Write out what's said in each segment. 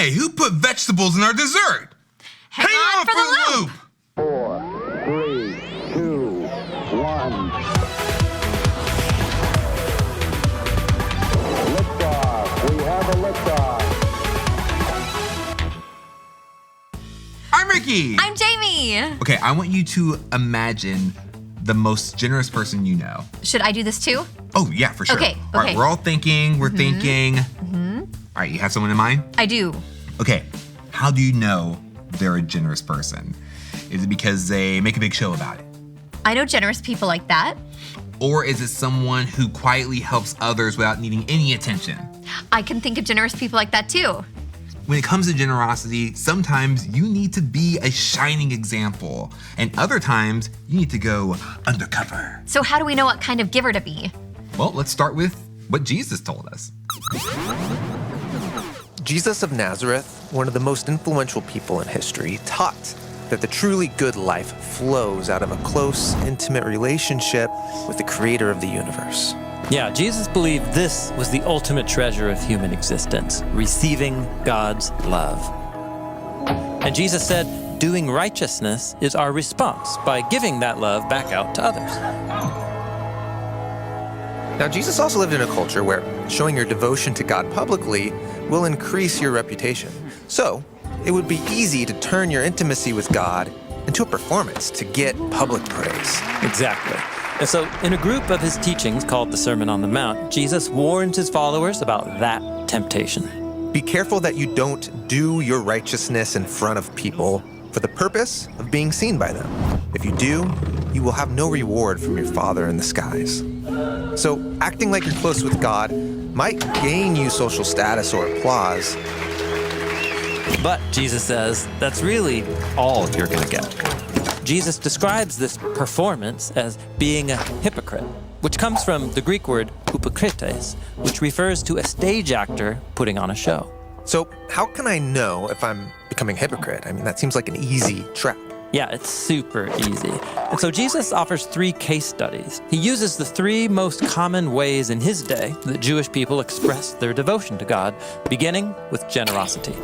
Hey, who put vegetables in our dessert? Hang on for the loop. 4, 3, 2, 1. Liftoff. We have a liftoff. I'm Ricky. I'm Jayme. Okay, I want you to imagine the most generous person you know. Should I do this too? Oh, yeah, for sure. Okay. All right, we're all thinking, we're thinking. All right, you have someone in mind? I do. Okay, how do you know they're a generous person? Is it because they make a big show about it? I know generous people like that. Or is it someone who quietly helps others without needing any attention? I can think of generous people like that too. When it comes to generosity, sometimes you need to be a shining example, and other times you need to go undercover. So how do we know what kind of giver to be? Well, let's start with what Jesus told us. Jesus of Nazareth, one of the most influential people in history, taught that the truly good life flows out of a close, intimate relationship with the creator of the universe. Yeah, Jesus believed this was the ultimate treasure of human existence, receiving God's love. And Jesus said, doing righteousness is our response by giving that love back out to others. Now, Jesus also lived in a culture where showing your devotion to God publicly will increase your reputation. So, it would be easy to turn your intimacy with God into a performance to get public praise. Exactly. And so, in a group of his teachings called the Sermon on the Mount, Jesus warns his followers about that temptation. Be careful that you don't do your righteousness in front of people for the purpose of being seen by them. If you do, you will have no reward from your Father in the skies. So, acting like you're close with God might gain you social status or applause. But, Jesus says, that's really all you're going to get. Jesus describes this performance as being a hypocrite, which comes from the Greek word hypokrites, which refers to a stage actor putting on a show. So, how can I know if I'm becoming a hypocrite? I mean, that seems like an easy trap. Yeah, it's super easy. And so Jesus offers 3 case studies. He uses the 3 most common ways in his day that Jewish people expressed their devotion to God, beginning with generosity.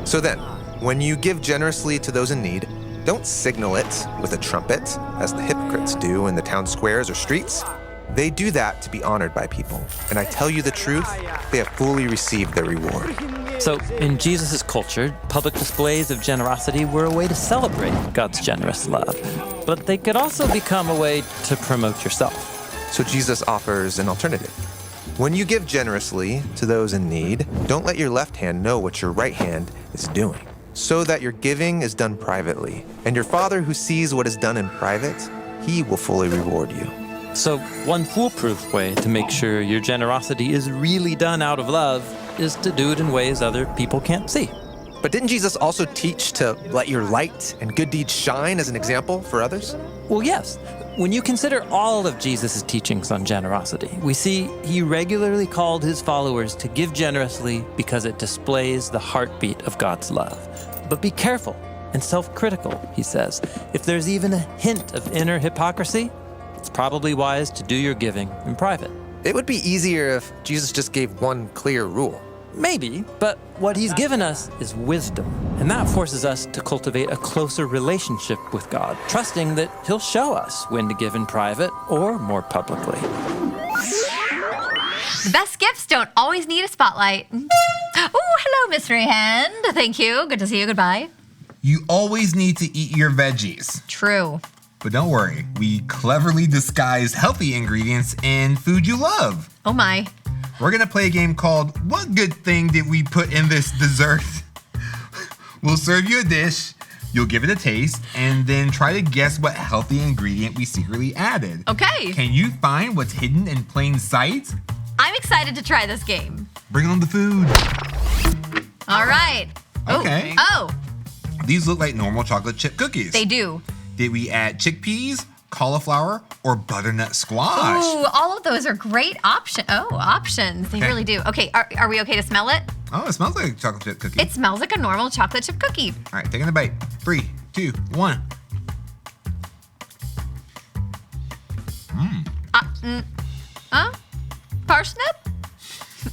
So then, when you give generously to those in need, don't signal it with a trumpet, as the hypocrites do in the town squares or streets. They do that to be honored by people. And I tell you the truth, they have fully received their reward. So, in Jesus' culture, public displays of generosity were a way to celebrate God's generous love. But they could also become a way to promote yourself. So Jesus offers an alternative. When you give generously to those in need, don't let your left hand know what your right hand is doing, so that your giving is done privately. And your Father who sees what is done in private, he will fully reward you. So, one foolproof way to make sure your generosity is really done out of love is to do it in ways other people can't see. But didn't Jesus also teach to let your light and good deeds shine as an example for others? Well, yes. When you consider all of Jesus' teachings on generosity, we see he regularly called his followers to give generously because it displays the heartbeat of God's love. But be careful and self-critical, he says. If there's even a hint of inner hypocrisy, it's probably wise to do your giving in private. It would be easier if Jesus just gave one clear rule. Maybe, but what he's given us is wisdom, and that forces us to cultivate a closer relationship with God, trusting that he'll show us when to give in private or more publicly. The best gifts don't always need a spotlight. Oh, hello, Mystery Hand. Thank you. Good to see you. Goodbye. You always need to eat your veggies. True. But don't worry, we cleverly disguise healthy ingredients in food you love. Oh my. We're gonna play a game called What Good Thing Did We Put in This Dessert? We'll serve you a dish, you'll give it a taste, and then try to guess what healthy ingredient we secretly added. Okay. Can you find what's hidden in plain sight? I'm excited to try this game. Bring on the food. All right. Okay. Oh, These look like normal chocolate chip cookies. they do. Did we add chickpeas, cauliflower, or butternut squash? Ooh, all of those are great options. They Okay. really do. Okay, are we okay to smell it? Oh, it smells like a chocolate chip cookie. It smells like a normal chocolate chip cookie. All right, taking a bite. 3, 2, 1. Parsnip?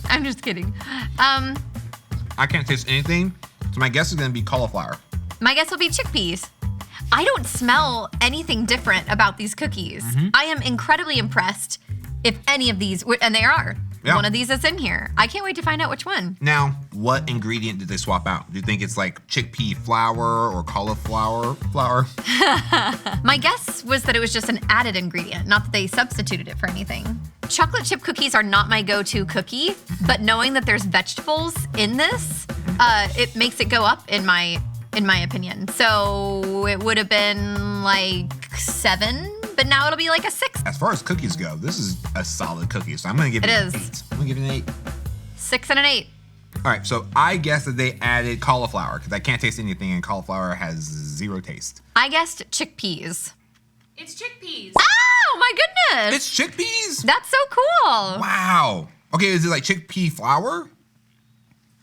I'm just kidding. I can't taste anything, so my guess is gonna be cauliflower. My guess will be chickpeas. I don't smell anything different about these cookies. I am incredibly impressed if any of these, and they are. Yeah. One of these is in here. I can't wait to find out which one. Now, what ingredient did they swap out? Do you think it's like chickpea flour or cauliflower flour? My guess was that it was just an added ingredient, not that they substituted it for anything. Chocolate chip cookies are not my go-to cookie, but knowing that there's vegetables in this, it makes it go up in my opinion. So it would have been like 7, but now it'll be like a 6. As far as cookies go, this is a solid cookie, so I'm gonna give it an 8. I'm gonna give it an 8. 6 and an 8. All right, so I guess that they added cauliflower because I can't taste anything, and cauliflower has 0 taste. I guessed chickpeas. It's chickpeas. Oh my goodness! It's chickpeas? That's so cool. Wow. Okay, is it like chickpea flour?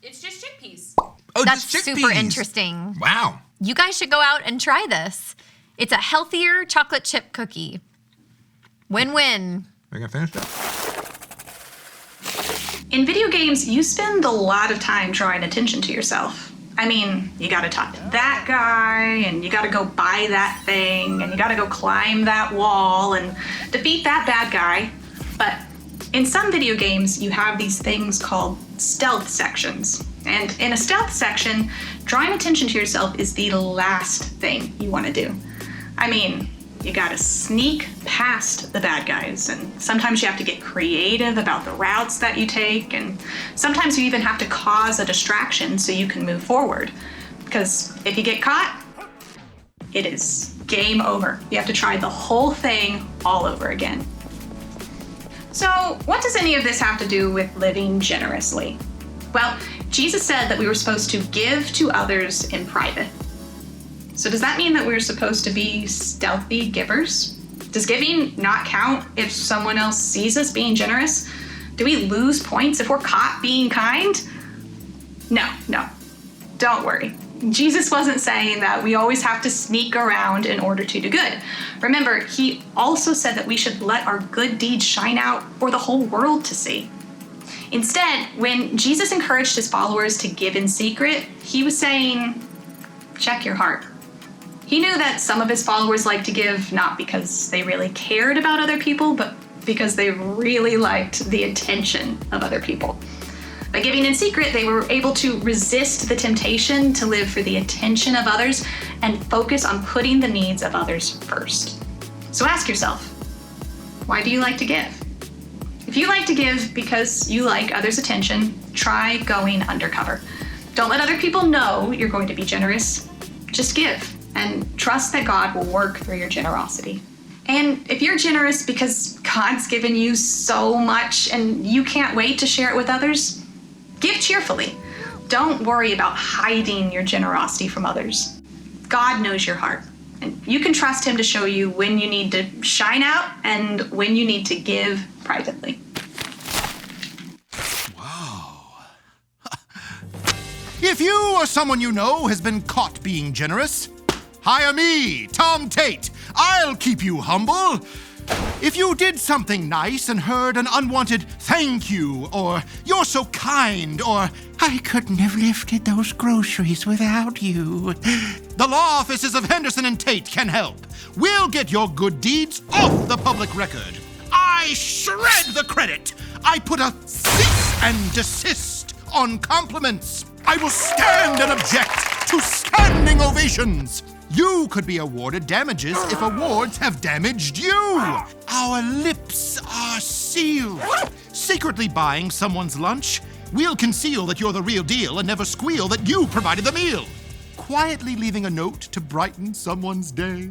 It's just chickpeas. Oh, That's just chickpeas. super interesting. Wow. You guys should go out and try this. It's a healthier chocolate chip cookie. Win-win. Are you gonna finish that? In video games, you spend a lot of time drawing attention to yourself. I mean, you gotta talk to that guy, and you gotta go buy that thing, and you gotta go climb that wall and defeat that bad guy. But in some video games, you have these things called stealth sections. And in a stealth section, drawing attention to yourself is the last thing you wanna do. I mean, you gotta sneak past the bad guys, and sometimes you have to get creative about the routes that you take, and sometimes you even have to cause a distraction so you can move forward. Because if you get caught, it is game over. You have to try the whole thing all over again. So, what does any of this have to do with living generously? Well, Jesus said that we were supposed to give to others in private. So does that mean that we're supposed to be stealthy givers? Does giving not count if someone else sees us being generous? Do we lose points if we're caught being kind? No. Don't worry. Jesus wasn't saying that we always have to sneak around in order to do good. Remember, he also said that we should let our good deeds shine out for the whole world to see. Instead, when Jesus encouraged his followers to give in secret, he was saying, check your heart. He knew that some of his followers liked to give not because they really cared about other people, but because they really liked the attention of other people. By giving in secret, they were able to resist the temptation to live for the attention of others and focus on putting the needs of others first. So ask yourself, why do you like to give? If you like to give because you like others' attention, try going undercover. Don't let other people know you're going to be generous. Just give and trust that God will work through your generosity. And if you're generous because God's given you so much and you can't wait to share it with others, give cheerfully. Don't worry about hiding your generosity from others. God knows your heart, and you can trust him to show you when you need to shine out and when you need to give privately. If you or someone you know has been caught being generous, hire me, Tom Tate. I'll keep you humble. If you did something nice and heard an unwanted thank you, or you're so kind, or I couldn't have lifted those groceries without you, the law offices of Henderson and Tate can help. We'll get your good deeds off the public record. I shred the credit. I put a cease and desist on compliments. I will stand and object to standing ovations. You could be awarded damages if awards have damaged you. Our lips are sealed. Secretly buying someone's lunch, we'll conceal that you're the real deal and never squeal that you provided the meal. Quietly leaving a note to brighten someone's day.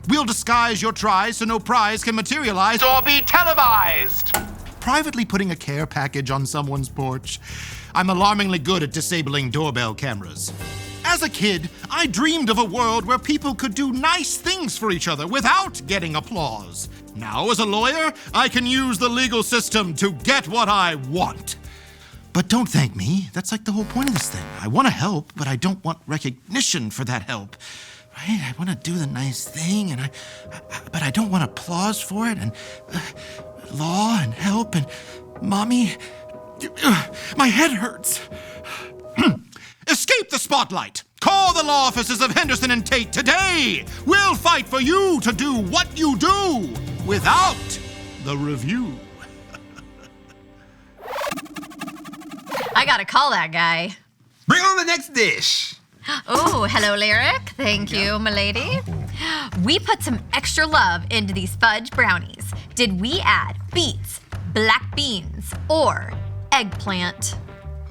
We'll disguise your tries so no prize can materialize or be televised. Privately putting a care package on someone's porch. I'm alarmingly good at disabling doorbell cameras. As a kid, I dreamed of a world where people could do nice things for each other without getting applause. Now, as a lawyer, I can use the legal system to get what I want. But don't thank me. That's like the whole point of this thing. I want to help, but I don't want recognition for that help. Right? I want to do the nice thing, but I don't want applause for it, and law and help and mommy. My head hurts. Escape the spotlight. Call the law offices of Henderson and Tate today. We'll fight for you to do what you do without the review. I gotta call that guy. Bring on the next dish. Oh, hello, Lyric. Thank you, milady. We put some extra love into these fudge brownies. Did we add beets, black beans, or eggplant?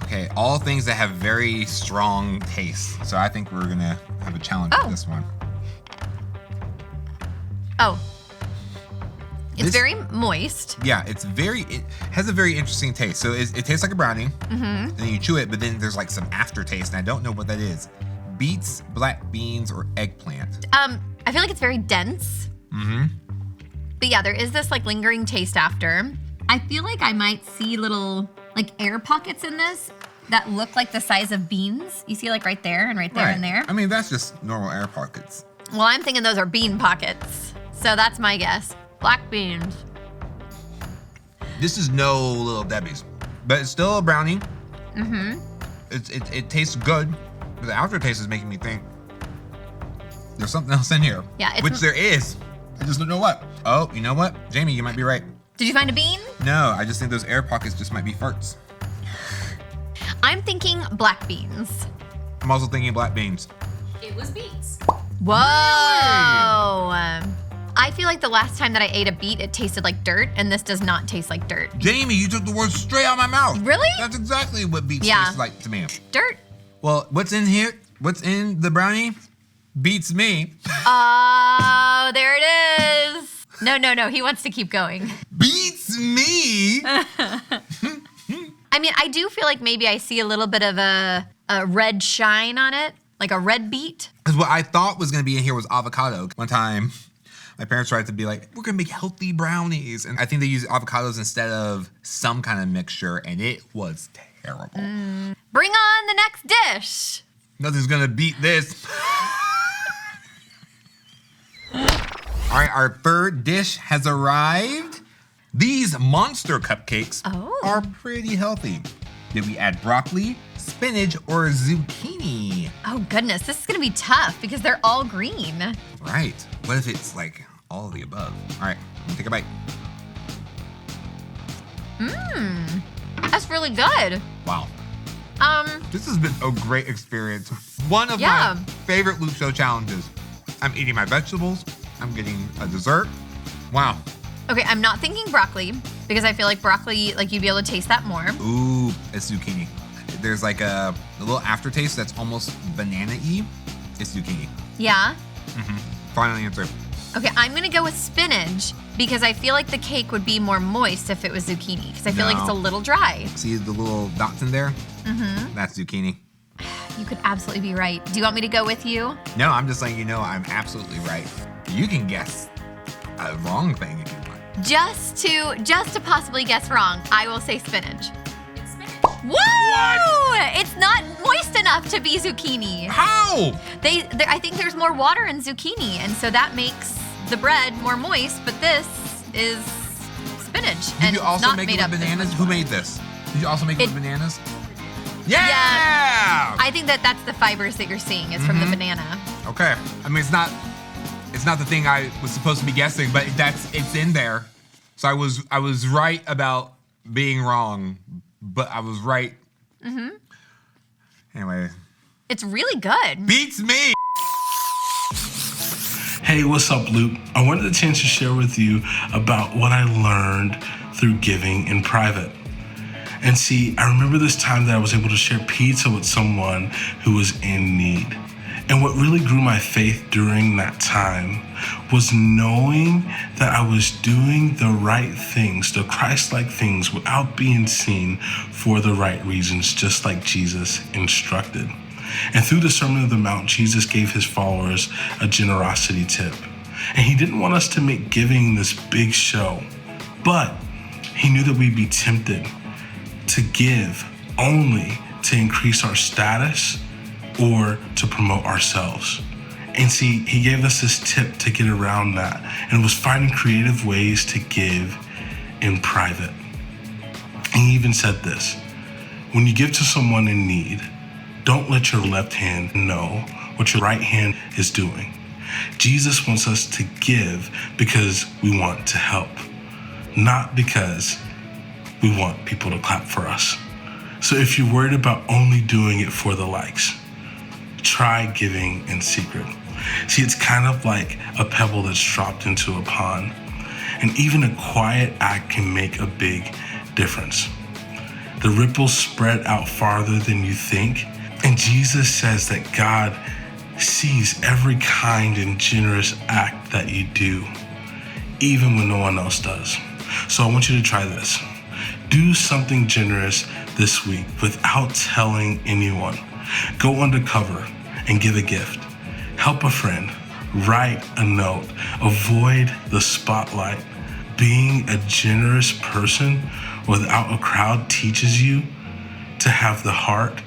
Okay, all things that have very strong taste. So I think we're gonna have a challenge with this one. Oh. It's This- very moist. Yeah, it has a very interesting taste. So it tastes like a brownie, and then you chew it, but then there's like some aftertaste, and I don't know what that is. Beets, black beans, or eggplant. I feel like it's very dense. But yeah, there is this like lingering taste after. I feel like I might see little like air pockets in this that look like the size of beans. You see like right there and right there and there. I mean, that's just normal air pockets. Well, I'm thinking those are bean pockets. So that's my guess. Black beans. This is no Little Debbie's, but it's still a brownie. It tastes good, but the aftertaste is making me think there's something else in here. Yeah, it's which there is. I just don't know what. Oh, you know what? Jayme, you might be right. Did you find a bean? No, I just think those air pockets just might be farts. I'm thinking black beans. I'm also thinking black beans. It was beets. Whoa! I feel like the last time that I ate a beet, it tasted like dirt, and this does not taste like dirt. Jayme, you took the words straight out of my mouth. Really? That's exactly what beets Yeah. taste like to me. Dirt? Well, what's in here? What's in the brownie? Beats me. Oh, there it is. No, he wants to keep going. Beats me. I mean, I do feel like maybe I see a little bit of a red shine on it, like a red beet. Because what I thought was going to be in here was avocado. One time, my parents tried to be like, we're going to make healthy brownies. And I think they used avocados instead of some kind of mixture, and it was terrible. Bring on the next dish. Nothing's going to beat this. All right, our third dish has arrived. These monster cupcakes are pretty healthy. Did we add broccoli, spinach, or zucchini? Oh goodness, this is gonna be tough because they're all green. Right. What if it's like all of the above? All right, let me take a bite. That's really good. Wow. This has been a great experience. One of Yeah. my favorite Luke Show challenges. I'm eating my vegetables. I'm getting a dessert. Wow. Okay, I'm not thinking broccoli because I feel like broccoli, like you'd be able to taste that more. Ooh, it's zucchini. There's like a little aftertaste that's almost banana-y. It's zucchini. Yeah. Final answer. Okay, I'm gonna go with spinach because I feel like the cake would be more moist if it was zucchini because I feel like it's a No. little dry. See the little dots in there? That's zucchini. You could absolutely be right. Do you want me to go with you? No, I'm just letting you know I'm absolutely right. You can guess a wrong thing if you want. Just to possibly guess wrong, I will say spinach. It's spinach. Whoa! It's not moist enough to be zucchini. How? I think there's more water in zucchini, and so that makes the bread more moist. But this is spinach, Did and you also not make made it up with this bananas? much Who water. made this? Did you also make it with bananas? Yeah! I think that's the fibers that you're seeing is from the banana. Okay. I mean, it's not the thing I was supposed to be guessing, but it's in there. So I was right about being wrong, but I was right. Anyway, It's really good. beats me. Hey, what's up, Luke? I wanted the chance to share with you about what I learned through giving in private. And see, I remember this time that I was able to share pizza with someone who was in need. And what really grew my faith during that time was knowing that I was doing the right things, the Christ-like things, without being seen for the right reasons, just like Jesus instructed. And through the Sermon on the Mount, Jesus gave his followers a generosity tip. And he didn't want us to make giving this big show, but he knew that we'd be tempted to give only to increase our status or to promote ourselves. And see, he gave us this tip to get around that, and it was finding creative ways to give in private. And he even said this: when you give to someone in need, Don't let your left hand know what your right hand is doing. Jesus wants us to give because we want to help, not because we want people to clap for us. So if you're worried about only doing it for the likes, try giving in secret. See, it's kind of like a pebble that's dropped into a pond. And even a quiet act can make a big difference. The ripples spread out farther than you think. And Jesus says that God sees every kind and generous act that you do, even when no one else does. So I want you to try this. Do something generous this week without telling anyone. Go undercover and give a gift. Help a friend. Write a note. Avoid the spotlight. Being a generous person without a crowd teaches you to have the heart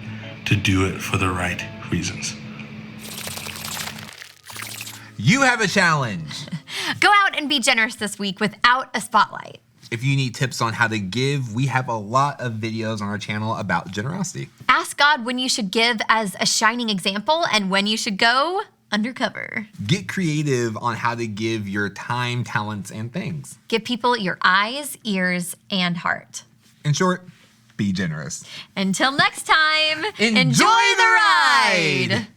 to do it for the right reasons. You have a challenge. Go out and be generous this week without a spotlight. If you need tips on how to give, we have a lot of videos on our channel about generosity. Ask God when you should give as a shining example and when you should go undercover. Get creative on how to give your time, talents, and things. Give people your eyes, ears, and heart. In short, be generous. Until next time, Enjoy the ride!